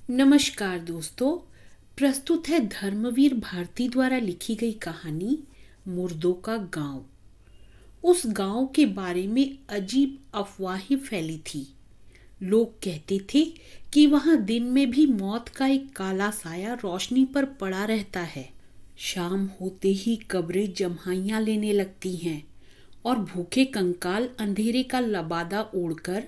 नमस्कार दोस्तों। प्रस्तुत है धर्मवीर भारती द्वारा लिखी गई कहानी मुर्दों का गांव। उस गांव के बारे में अजीब अफवाहें फैली थी। लोग कहते थे कि वहां दिन में भी मौत का एक काला साया रोशनी पर पड़ा रहता है। शाम होते ही कब्रें जम्हाइयां लेने लगती हैं और भूखे कंकाल अंधेरे का लबादा ओढ़कर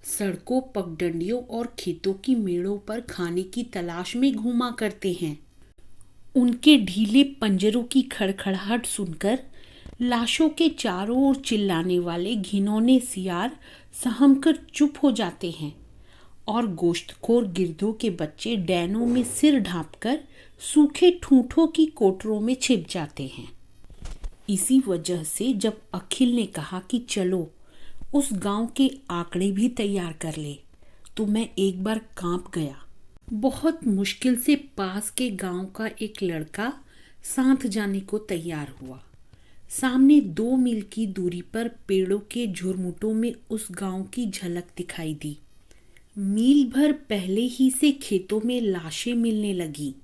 सड़कों, पगडंडियों और खेतों की मेड़ों पर खाने की तलाश में घूमा करते हैं। उनके ढीले पंजरों की खड़खड़ाहट सुनकर लाशों के चारों ओर चिल्लाने वाले घिनौने सियार सहमकर चुप हो जाते हैं और गोश्तखोर गिरधों के बच्चे डैनों में सिर ढांपकर सूखे ठूंठों की कोटरों में छिप जाते हैं। इसी वजह से जब अखिल ने कहा कि चलो उस गांव के आंकड़े भी तैयार कर ले, तो मैं एक बार कांप गया। बहुत मुश्किल से पास के गांव का एक लड़का साथ जाने को तैयार हुआ। सामने 2 मील की दूरी पर पेड़ों के झुरमुटों में उस गांव की झलक दिखाई दी। मील भर पहले ही से खेतों में लाशें मिलने लगी।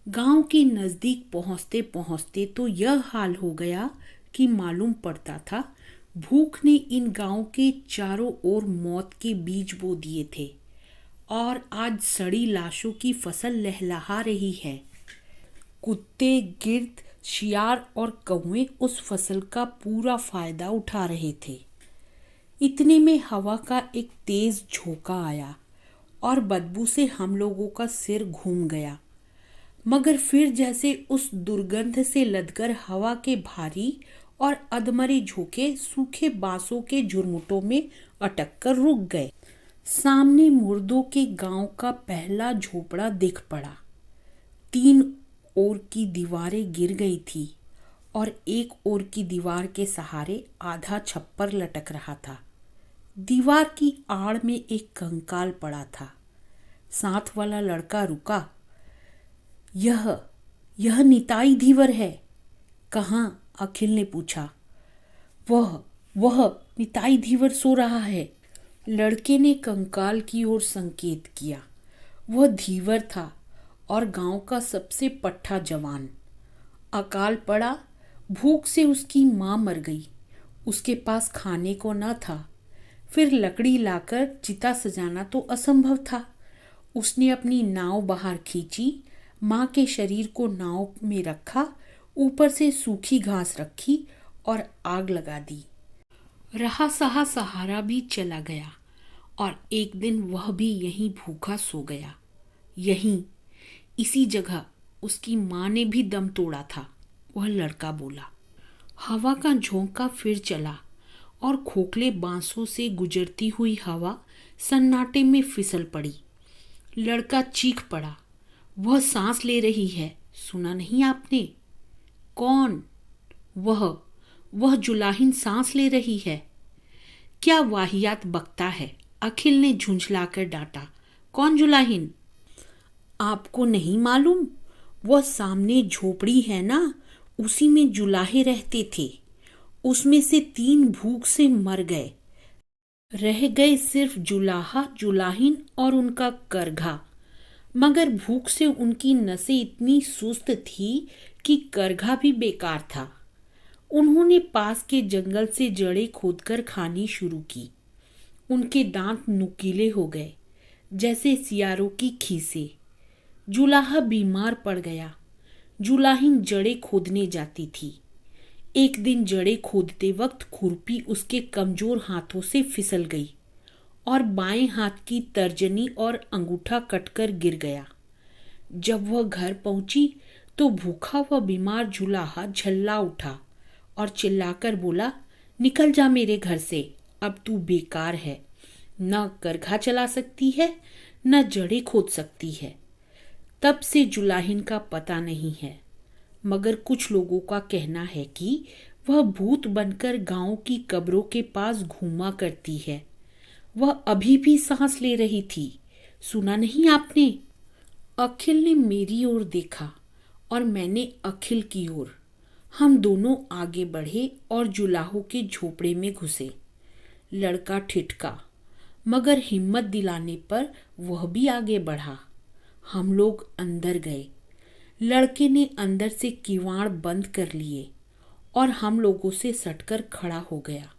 गांव के नजदीक पहुंचते पहुंचते तो यह हाल हो गया कि मालूम पड़ता था भूख ने इन गांव के चारों ओर मौत के बीज बो दिए थे और आज सड़ी लाशों की फसल लहलहा रही है। कुत्ते, गिद्ध, शियार और कौवे उस फसल का पूरा फायदा उठा रहे थे। इतने में हवा का एक तेज झोंका आया और बदबू से हम लोगों का सिर घूम गया। मगर फिर जैसे उस दुर्गंध से लदकर हवा के भारी और अधमरे झोंके सूखे बांसों के झुरमुटों में अटक कर रुक गए। सामने मुर्दों के गांव का पहला झोपड़ा दिख पड़ा। 3 ओर की दीवारें गिर गई थी और एक ओर की दीवार के सहारे आधा छप्पर लटक रहा था। दीवार की आड़ में एक कंकाल पड़ा था। साथ वाला लड़का रुका। यह निताई धीवर है। कहाँ? अखिल ने पूछा। वह निताई धीवर सो रहा है। लड़के ने कंकाल की ओर संकेत किया। वह धीवर था और गांव का सबसे पट्ठा जवान। अकाल पड़ा, भूख से उसकी माँ मर गई। उसके पास खाने को न था। फिर लकड़ी लाकर चिता सजाना तो असंभव था। उसने अपनी नाव बाहर खींची, माँ के शरीर को नाव में रखा, ऊपर से सूखी घास रखी और आग लगा दी। रहा सहा सहारा भी चला गया और एक दिन वह भी यहीं भूखा सो गया। यहीं इसी जगह उसकी माँ ने भी दम तोड़ा था, वह लड़का बोला। हवा का झोंका फिर चला और खोखले बांसों से गुजरती हुई हवा सन्नाटे में फिसल पड़ी। लड़का चीख पड़ा। वह सांस ले रही है, सुना नहीं आपने? कौन? वह जुलाहिन सांस ले रही है। क्या वाहियात बकता है? अखिल ने झुंझलाकर डांटा। कौन जुलाहिन? आपको नहीं मालूम? वह सामने झोपड़ी है ना, उसी में जुलाहे रहते थे। उसमें से 3 भूख से मर गए। रह गए सिर्फ जुलाहा, जुलाहिन और उनका करघा। मगर भूख से उनकी नसें इतनी सुस्त थी कि करघा भी बेकार था। उन्होंने पास के जंगल से जड़ें खोदकर खानी शुरू की। उनके दांत नुकीले हो गए, जैसे सियारों की खीसें। जुलाहा बीमार पड़ गया। जुलाहिन जड़ें खोदने जाती थी। एक दिन जड़ें खोदते वक्त खुरपी उसके कमजोर हाथों से फिसल गई और बाएं हाथ की तर्जनी और अंगूठा कटकर गिर गया। जब वह घर पहुंची तो भूखा व बीमार जुलाहा झल्ला उठा और चिल्लाकर बोला, निकल जा मेरे घर से, अब तू बेकार है। न करघा चला सकती है, न जड़ें खोद सकती है। तब से जुलाहिन का पता नहीं है, मगर कुछ लोगों का कहना है कि वह भूत बनकर गांव की कब्रों के पास घूमा करती है। वह अभी भी सांस ले रही थी, सुना नहीं आपने? अखिल ने मेरी ओर देखा और मैंने अखिल की ओर। हम दोनों आगे बढ़े और जुलाहों के झोपड़े में घुसे। लड़का ठिठका, मगर हिम्मत दिलाने पर वह भी आगे बढ़ा। हम लोग अंदर गए। लड़के ने अंदर से किवाड़ बंद कर लिए और हम लोगों से सटकर खड़ा हो गया।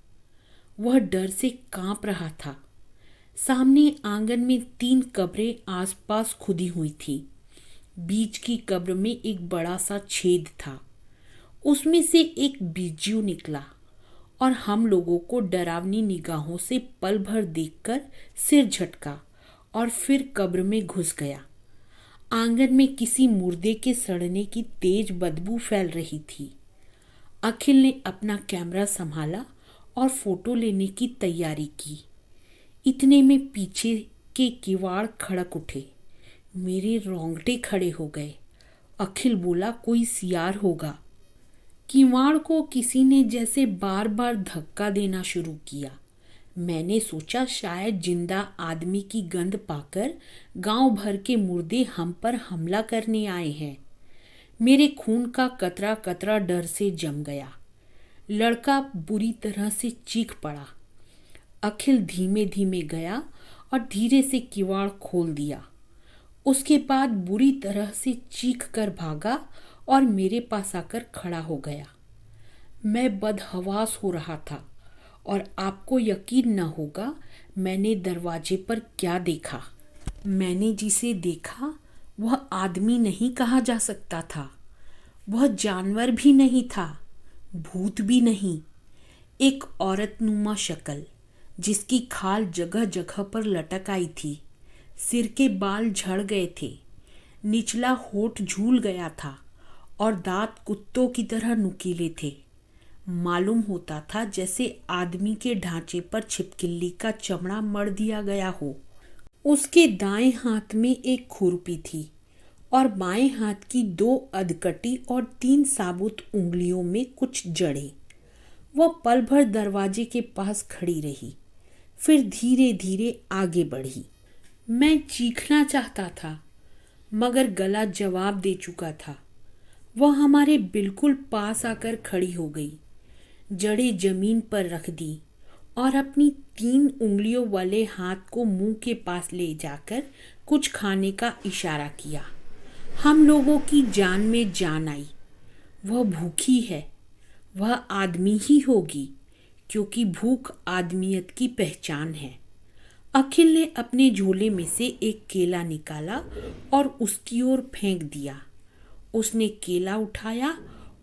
वह डर से कांप रहा था। सामने आंगन में 3 कब्रें आसपास खुदी हुई थी। बीच की कब्र में एक बड़ा सा छेद था। उसमें से एक बिज्जू निकला और हम लोगों को डरावनी निगाहों से पल भर देखकर सिर झटका और फिर कब्र में घुस गया। आंगन में किसी मुर्दे के सड़ने की तेज बदबू फैल रही थी। अखिल ने अपना कैमरा संभाला और फोटो लेने की तैयारी की। इतने में पीछे के किवाड़ खड़क उठे। मेरे रोंगटे खड़े हो गए। अखिल बोला, कोई सियार होगा। किवाड़ को किसी ने जैसे बार बार धक्का देना शुरू किया। मैंने सोचा शायद जिंदा आदमी की गंध पाकर गांव भर के मुर्दे हम पर हमला करने आए हैं। मेरे खून का कतरा कतरा डर से जम गया। लड़का बुरी तरह से चीख पड़ा। अखिल धीमे धीमे गया और धीरे से किवाड़ खोल दिया। उसके बाद बुरी तरह से चीख कर भागा और मेरे पास आकर खड़ा हो गया। मैं बदहवास हो रहा था और आपको यकीन न होगा मैंने दरवाजे पर क्या देखा। मैंने जिसे देखा वह आदमी नहीं कहा जा सकता था। वह जानवर भी नहीं था, भूत भी नहीं। एक औरत नुमा शक्ल जिसकी खाल जगह जगह पर लटक आई थी। सिर के बाल झड़ गए थे। निचला होठ झूल गया था और दांत कुत्तों की तरह नुकीले थे। मालूम होता था जैसे आदमी के ढांचे पर छिपकली का चमड़ा मढ़ दिया गया हो। उसके दाएं हाथ में एक खुरपी थी और बाएं हाथ की 2 अधकटी और 3 साबुत उंगलियों में कुछ जड़ें। वह पल भर दरवाजे के पास खड़ी रही, फिर धीरे धीरे आगे बढ़ी। मैं चीखना चाहता था मगर गला जवाब दे चुका था। वह हमारे बिल्कुल पास आकर खड़ी हो गई, जड़ें जमीन पर रख दी और अपनी 3 उंगलियों वाले हाथ को मुंह के पास ले जाकर कुछ खाने का इशारा किया। हम लोगों की जान में जान आई। वह भूखी है, वह आदमी ही होगी क्योंकि भूख आदमियत की पहचान है। अखिल ने अपने झोले में से एक केला निकाला और उसकी ओर फेंक दिया। उसने केला उठाया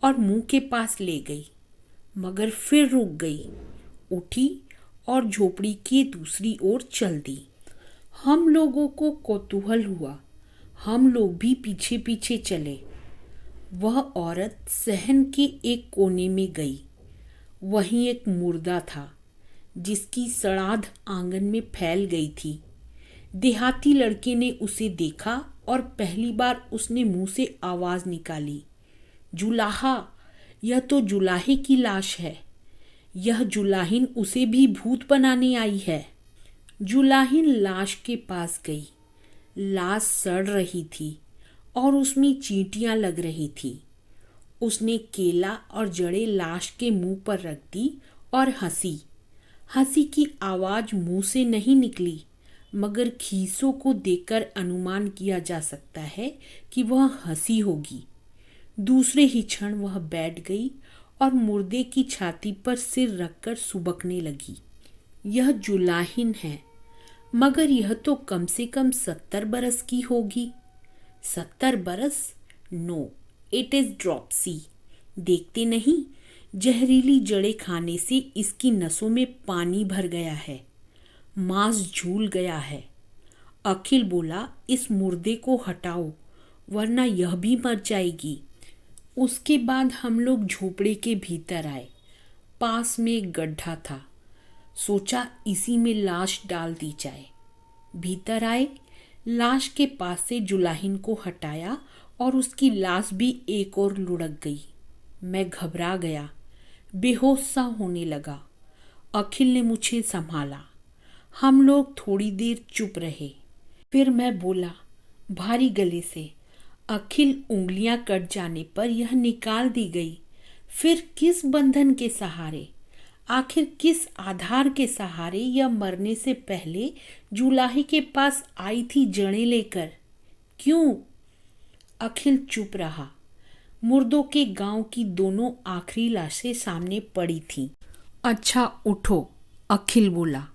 और मुंह के पास ले गई, मगर फिर रुक गई, उठी और झोपड़ी की दूसरी ओर चल दी। हम लोगों को कौतूहल हुआ। हम लोग भी पीछे पीछे चले। वह औरत सहन के एक कोने में गई। वहीं एक मुर्दा था जिसकी सड़ाध आंगन में फैल गई थी। देहाती लड़के ने उसे देखा और पहली बार उसने मुंह से आवाज निकाली, जुलाहा, यह तो जुलाहे की लाश है। यह जुलाहिन उसे भी भूत बनाने आई है। जुलाहिन लाश के पास गई। लाश सड़ रही थी और उसमें चींटियां लग रही थी। उसने केला और जड़ें लाश के मुंह पर रख दी और हंसी। हंसी की आवाज मुंह से नहीं निकली, मगर खीसों को देखकर अनुमान किया जा सकता है कि वह हंसी होगी। दूसरे ही क्षण वह बैठ गई और मुर्दे की छाती पर सिर रखकर सुबकने लगी। यह जुलाहिन है, मगर यह तो कम से कम 70 बरस की होगी। 70 बरस? No, it is dropsy. देखते नहीं, जहरीली जड़ें खाने से इसकी नसों में पानी भर गया है, मांस झूल गया है। अखिल बोला, इस मुर्दे को हटाओ वरना यह भी मर जाएगी। उसके बाद हम लोग झोपड़े के भीतर आए। पास में एक गड्ढा था। सोचा इसी में लाश डाल दी जाए। भीतर आए, लाश के पास से जुलाहिन को हटाया और उसकी लाश भी एक और लुढ़क गई। मैं घबरा गया, बेहोश सा होने लगा। अखिल ने मुझे संभाला। हम लोग थोड़ी देर चुप रहे। फिर मैं बोला भारी गले से, अखिल, उंगलियां कट जाने पर यह निकाल दी गई, फिर किस बंधन के सहारे, आखिर किस आधार के सहारे यह मरने से पहले जुलाहे के पास आई थी जड़ें लेकर? क्यों? अखिल चुप रहा। मुर्दों के गांव की दोनों आखिरी लाशें सामने पड़ी थीं। अच्छा उठो, अखिल बोला।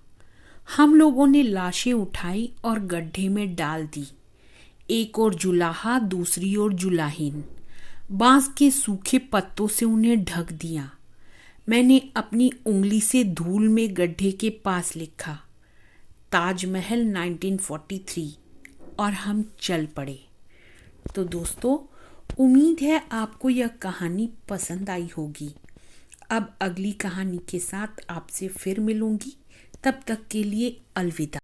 हम लोगों ने लाशें उठाई और गड्ढे में डाल दी। एक और जुलाहा, दूसरी ओर जुलाहीन। बांस के सूखे पत्तों से उन्हें ढक दिया। मैंने अपनी उंगली से धूल में गड्ढे के पास लिखा, ताजमहल 1943, और हम चल पड़े। तो दोस्तों, उम्मीद है आपको यह कहानी पसंद आई होगी। अब अगली कहानी के साथ आपसे फिर मिलूंगी। तब तक के लिए अलविदा।